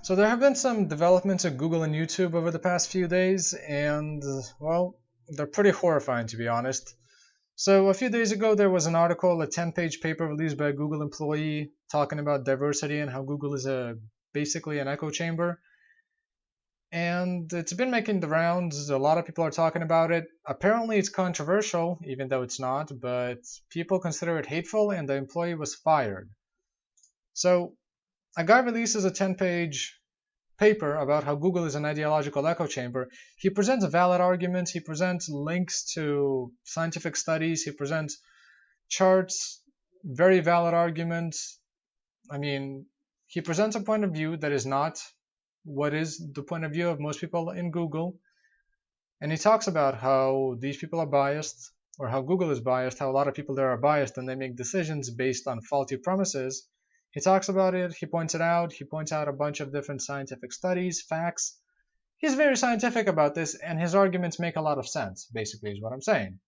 So there have been some developments at Google and YouTube over the past few days, and well, they're pretty horrifying to be honest. So a few days ago, there was an article, a 10-page paper released by a Google employee talking about diversity and how Google is basically an echo chamber. And it's been making the rounds. A lot of people are talking about it. Apparently, it's controversial, even though it's not, but people consider it hateful, and the employee was fired. So a guy releases a 10-page paper about how Google is an ideological echo chamber. He presents valid arguments, he presents links to scientific studies, he presents charts, very valid arguments. I mean, he presents a point of view that is not what is the point of view of most people in Google. And he talks about how these people are biased, or how Google is biased, how a lot of people there are biased and they make decisions based on faulty premises. He talks about it, he points it out, he points out a bunch of different scientific studies, facts. He's very scientific about this, and his arguments make a lot of sense, basically, is what I'm saying.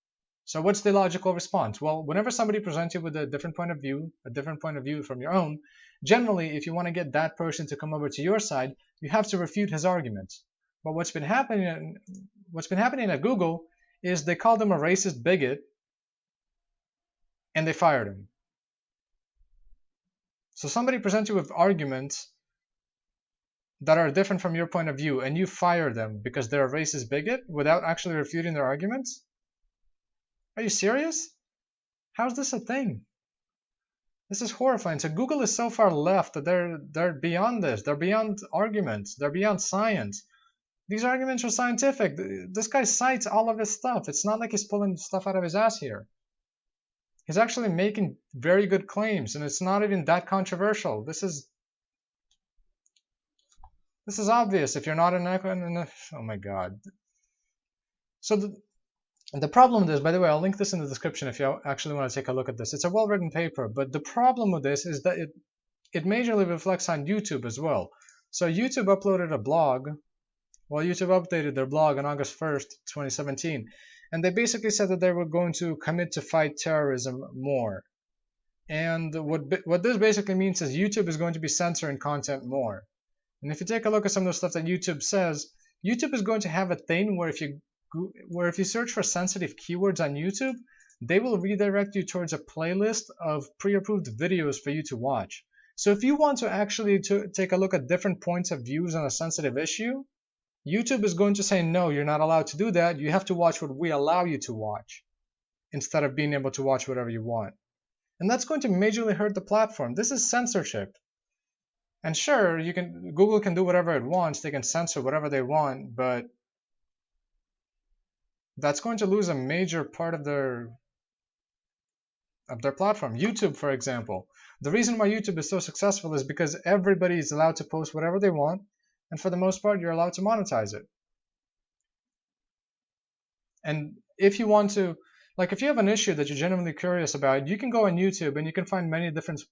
So what's the logical response? Well, whenever somebody presents you with a different point of view from your own, generally, if you want to get that person to come over to your side, you have to refute his arguments. But what's been happening at Google is they called him a racist bigot, and they fired him. So somebody presents you with arguments that are different from your point of view, and you fire them because they're a racist bigot without actually refuting their arguments? Are you serious? How's this a thing? This is horrifying. So Google is so far left that they're beyond this. They're beyond arguments. They're beyond science. These arguments are scientific. This guy cites all of his stuff. It's not like he's pulling stuff out of his ass here. He's actually making very good claims, and it's not even that controversial. This is obvious if you're not an echo. Oh my god. So the problem with this, by the way, I'll link this in the description if you actually want to take a look at this. It's a well-written paper, but the problem with this is that it majorly reflects on YouTube as well. So YouTube uploaded a blog. Well, YouTube updated their blog on August 1st, 2017, and they basically said that they were going to commit to fight terrorism more. And what this basically means is YouTube is going to be censoring content more. And if you take a look at some of the stuff that YouTube says, YouTube is going to have a thing where if you search for sensitive keywords on YouTube, they will redirect you towards a playlist of pre-approved videos for you to watch. So if you want to actually take a look at different points of views on a sensitive issue, YouTube is going to say, no, you're not allowed to do that. You have to watch what we allow you to watch instead of being able to watch whatever you want. And that's going to majorly hurt the platform. This is censorship. And sure, Google can do whatever it wants. They can censor whatever they want, but that's going to lose a major part of their platform. YouTube, for example. The reason why YouTube is so successful is because everybody is allowed to post whatever they want, and for the most part, you're allowed to monetize it. And if you want to, like if you have an issue that you're genuinely curious about, you can go on YouTube and you can find many different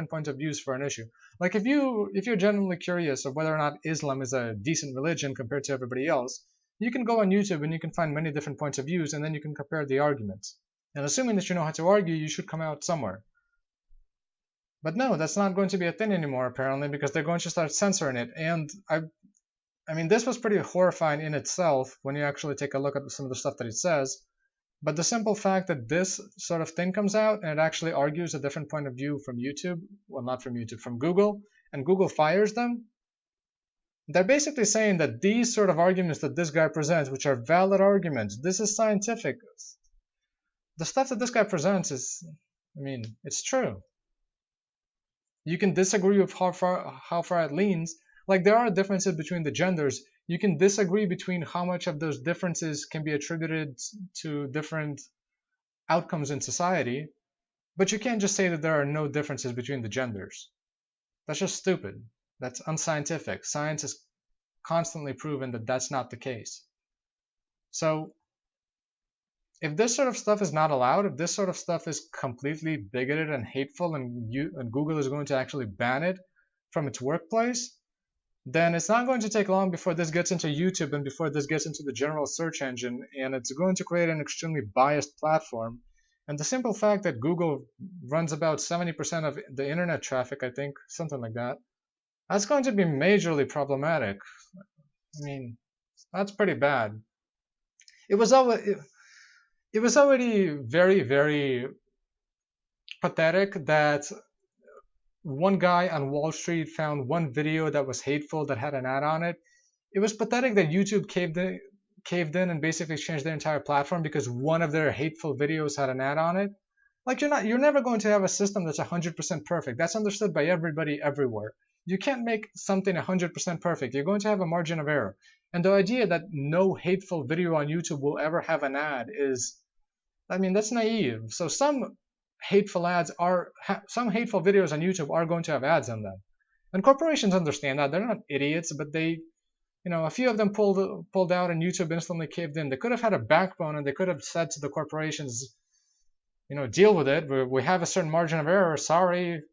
points of views for an issue. Like if you're genuinely curious of whether or not Islam is a decent religion compared to everybody else, you can go on YouTube and you can find many different points of views, and then you can compare the arguments. And assuming that you know how to argue, you should come out somewhere. But no, that's not going to be a thing anymore, apparently, because they're going to start censoring it. And I mean, this was pretty horrifying in itself when you actually take a look at some of the stuff that it says. But the simple fact that this sort of thing comes out and it actually argues a different point of view from YouTube, well, not from YouTube, from Google, and Google fires them, they're basically saying that these sort of arguments that this guy presents, which are valid arguments, this is scientific. The stuff that this guy presents is, I mean, it's true. You can disagree with how far it leans. Like there are differences between the genders. You can disagree between how much of those differences can be attributed to different outcomes in society, but you can't just say that there are no differences between the genders. That's just stupid. That's unscientific. Science has constantly proven that that's not the case. So if this sort of stuff is not allowed, if this sort of stuff is completely bigoted and hateful, and Google is going to actually ban it from its workplace, then it's not going to take long before this gets into YouTube and before this gets into the general search engine, and it's going to create an extremely biased platform. And the simple fact that Google runs about 70% of the internet traffic, I think, something like that, That's going to be majorly problematic. I mean, that's pretty bad. It was already, it was already very, very pathetic that one guy on Wall Street found one video that was hateful that had an ad on it. It was pathetic that YouTube caved in and basically changed their entire platform because one of their hateful videos had an ad on it. Like you're never going to have a system that's 100% perfect. That's understood by everybody everywhere. You can't make something 100% perfect. You're going to have a margin of error. And the idea that no hateful video on YouTube will ever have an ad is, I mean, that's naive. So some hateful videos on YouTube are going to have ads on them. And corporations understand that. They're not idiots, but a few of them pulled out and YouTube instantly caved in. They could have had a backbone and they could have said to the corporations, deal with it. We have a certain margin of error, sorry.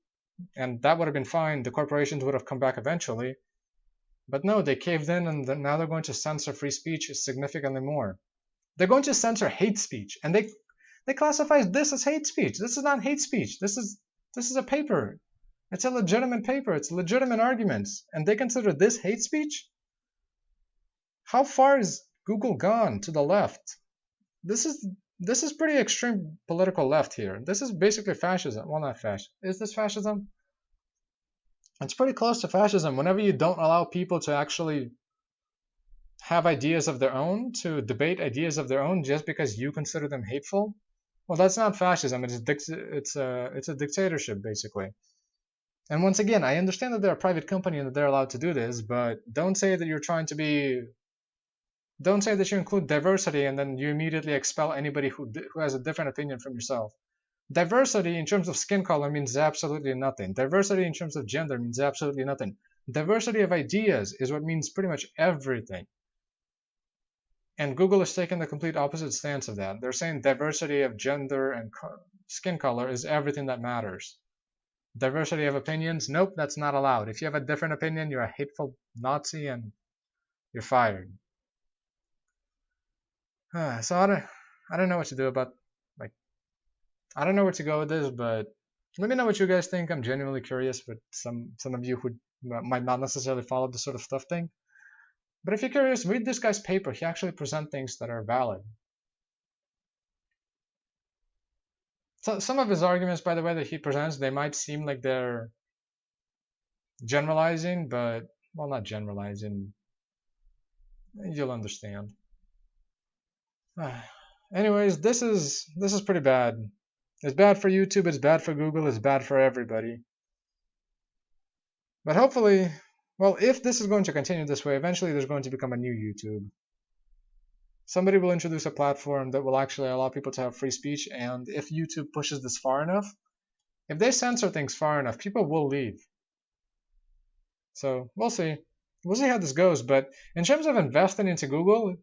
And that would have been fine. The corporations would have come back eventually. But no, they caved in and now they're going to censor free speech significantly more. They're going to censor hate speech. And they classify this as hate speech. This is not hate speech. This is a paper. It's a legitimate paper. It's legitimate arguments. And they consider this hate speech? How far is Google gone to the left? This is pretty extreme political left here. This is basically fascism. Well, not fascism. Is this fascism? It's pretty close to fascism. Whenever you don't allow people to actually have ideas of their own, to debate ideas of their own just because you consider them hateful, well, that's not fascism. It's a dictatorship, basically. And once again, I understand that they're a private company and that they're allowed to do this, but don't say that don't say that you include diversity and then you immediately expel anybody who has a different opinion from yourself. Diversity in terms of skin color means absolutely nothing. Diversity in terms of gender means absolutely nothing. Diversity of ideas is what means pretty much everything. And Google is taking the complete opposite stance of that. They're saying diversity of gender and skin color is everything that matters. Diversity of opinions, nope, that's not allowed. If you have a different opinion, you're a hateful Nazi and you're fired. So I don't know what to do about, I don't know where to go with this, but let me know what you guys think. I'm genuinely curious, but some of you who might not necessarily follow this sort of stuff thing. But if you're curious, read this guy's paper. He actually presents things that are valid. So some of his arguments, by the way, that he presents, they might seem like they're generalizing, but, well, not generalizing. You'll understand. Anyways, this is pretty bad. It's bad for YouTube, it's bad for Google, it's bad for everybody. But hopefully, well, if this is going to continue this way, eventually there's going to become a new YouTube. Somebody will introduce a platform that will actually allow people to have free speech, and if YouTube pushes this far enough, if they censor things far enough, people will leave. So we'll see. We'll see how this goes, but in terms of investing into Google,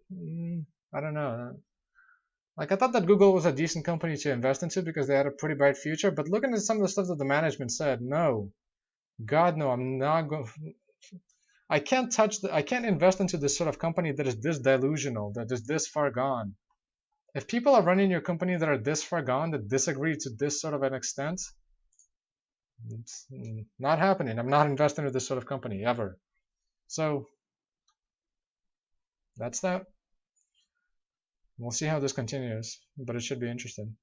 I don't know. Like, I thought that Google was a decent company to invest into because they had a pretty bright future, but looking at some of the stuff that the management said, no. God, no, I'm not going. I can't invest into this sort of company that is this delusional, that is this far gone. If people are running your company that are this far gone, that disagree to this sort of an extent, it's not happening. I'm not investing in this sort of company, ever. So, that's that. We'll see how this continues, but it should be interesting.